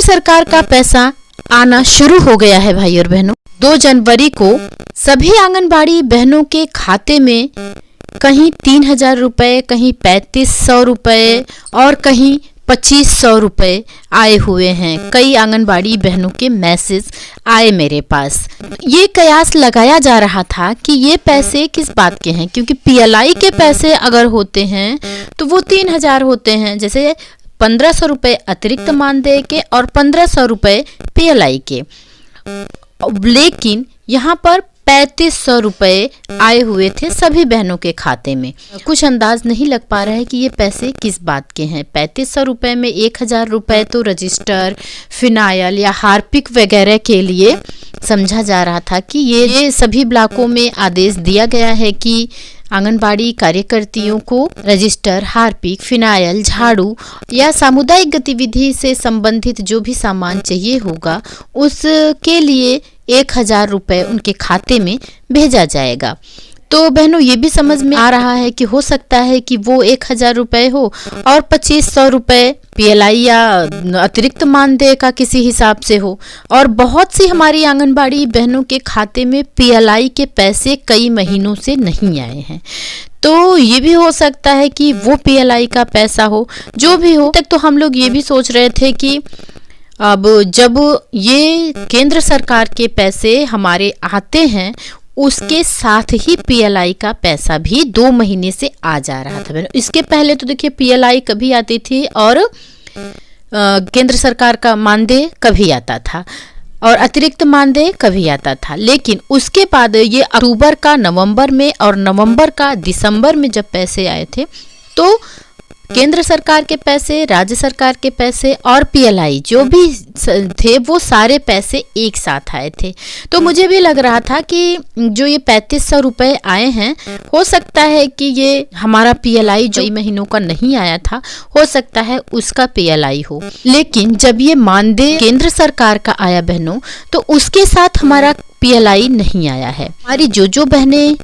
सरकार का पैसा आना शुरू हो गया है भाई और बहनों। 2 जनवरी को सभी आंगनबाड़ी बहनों के खाते में कहीं 3,000 रुपए, कहीं 3,500 रुपए और कहीं 2,500 रुपए आए हुए हैं। कई आंगनबाड़ी बहनों के मैसेज आए मेरे पास। ये कयास लगाया जा रहा था कि ये पैसे किस बात के हैं, क्योंकि पीएलआई के पैसे अगर होते हैं तो वो 3,000 होते हैं, जैसे 1,500 रुपए अतिरिक्त मानदेय के और 1,500 रुपए पीएलआई के। लेकिन यहाँ पर 3,500 रुपए आए हुए थे सभी बहनों के खाते में। कुछ अंदाज नहीं लग पा रहा है कि ये पैसे किस बात के हैं। 3,500 रुपए में 1,000 रुपए तो रजिस्टर, फिनाइल या हार्पिक वगैरह के लिए समझा जा रहा था कि ये सभी ब्लॉकों में आदेश दिया गया है कि आंगनबाड़ी कार्यकर्तियों को रजिस्टर, हार्पिक, फिनाइल, झाड़ू या सामुदायिक गतिविधि से संबंधित जो भी सामान चाहिए होगा उसके लिए 1,000 रुपए उनके खाते में भेजा जाएगा। तो बहनों ये भी समझ में आ रहा है कि हो सकता है कि वो 1,000 रुपए हो और 2,500 रुपए पीएलआई या अतिरिक्त मानदेय का किसी हिसाब से हो। और बहुत सी हमारी आंगनबाड़ी बहनों के खाते में पीएलआई के पैसे कई महीनों से नहीं आए हैं। तो ये भी हो सकता है कि वो पीएलआई का पैसा हो। जो भी हो, तक तो हम लोग ये भी सोच रहे थे कि अब जब ये केंद्र सरकार के पैसे हमारे आते हैं उसके साथ ही पीएलआई का पैसा भी 2 महीने से आ जा रहा था। इसके पहले तो देखिए पीएलआई कभी आती थी और केंद्र सरकार का मानदेय कभी आता था और अतिरिक्त मानदेय कभी आता था। लेकिन उसके बाद ये अक्टूबर का नवंबर में और नवंबर का दिसंबर में जब पैसे आए थे तो केंद्र सरकार के पैसे, राज्य सरकार के पैसे और पीएलआई जो भी थे वो सारे पैसे एक साथ आए थे। तो मुझे भी लग रहा था कि जो ये 3,500 रुपए आए हैं हो सकता है कि ये हमारा पीएलआई जो महीनों का नहीं आया था हो सकता है उसका पीएलआई हो। लेकिन जब ये मानदेय केंद्र सरकार का आया बहनों तो उसके साथ हमारा पीएलआई नहीं आया है। हमारी जो बहनें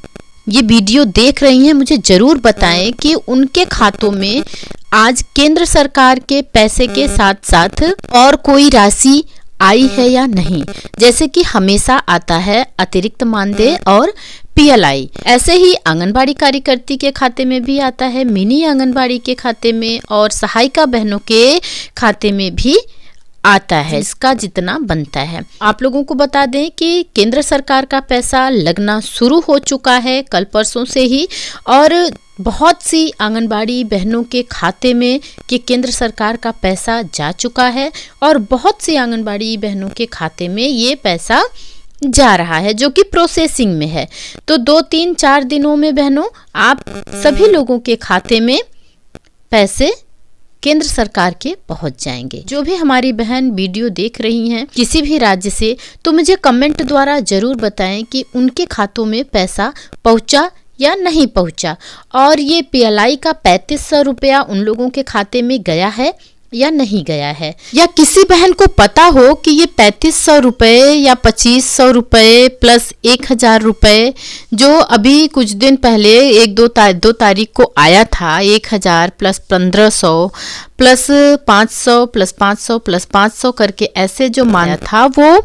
ये वीडियो देख रही हैं मुझे जरूर बताएं कि उनके खातों में आज केंद्र सरकार के पैसे के साथ साथ और कोई राशि आई है या नहीं। जैसे कि हमेशा आता है अतिरिक्त मानदेय और पीएलआई, ऐसे ही आंगनबाड़ी कार्यकर्ती के खाते में भी आता है, मिनी आंगनबाड़ी के खाते में और सहायिका बहनों के खाते में भी आता है, इसका जितना बनता है। आप लोगों को बता दें कि केंद्र सरकार का पैसा लगना शुरू हो चुका है कल परसों से ही और बहुत सी आंगनबाड़ी बहनों के खाते में कि केंद्र सरकार का पैसा जा चुका है और बहुत सी आंगनबाड़ी बहनों के खाते में ये पैसा जा रहा है जो कि प्रोसेसिंग में है। तो 2-3-4 दिनों में बहनों आप सभी लोगों के खाते में पैसे केंद्र सरकार के पहुंच जाएंगे। जो भी हमारी बहन वीडियो देख रही हैं किसी भी राज्य से तो मुझे कमेंट द्वारा जरूर बताएं कि उनके खातों में पैसा पहुंचा या नहीं पहुंचा और ये पीएलआई का 3,500 रुपया उन लोगों के खाते में गया है या नहीं गया है। या किसी बहन को पता हो कि ये 3,500 रुपए या 2,500 रुपए प्लस 1,000 रुपए जो अभी कुछ दिन पहले 2 तारीख को आया था, 1,000 प्लस 1,500 प्लस 500 प्लस 500 प्लस 500 करके ऐसे जो माना था वो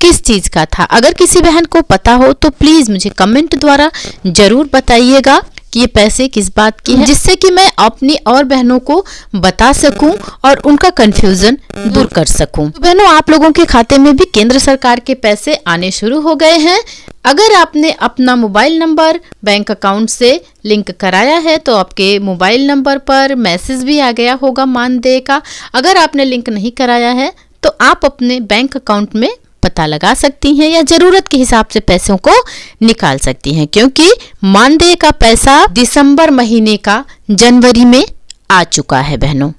किस चीज का था। अगर किसी बहन को पता हो तो प्लीज मुझे कमेंट द्वारा जरूर बताइएगा कि ये पैसे किस बात की है, जिससे कि मैं अपनी और बहनों को बता सकूं और उनका कंफ्यूजन दूर कर सकूं। तो बहनों आप लोगों के खाते में भी केंद्र सरकार के पैसे आने शुरू हो गए हैं। अगर आपने अपना मोबाइल नंबर बैंक अकाउंट से लिंक कराया है तो आपके मोबाइल नंबर पर मैसेज भी आ गया होगा मानदेय का। अगर आपने लिंक नहीं कराया है तो आप अपने बैंक अकाउंट में पता लगा सकती हैं या जरूरत के हिसाब से पैसों को निकाल सकती हैं, क्योंकि मानदेय का पैसा दिसंबर महीने का जनवरी में आ चुका है बहनों।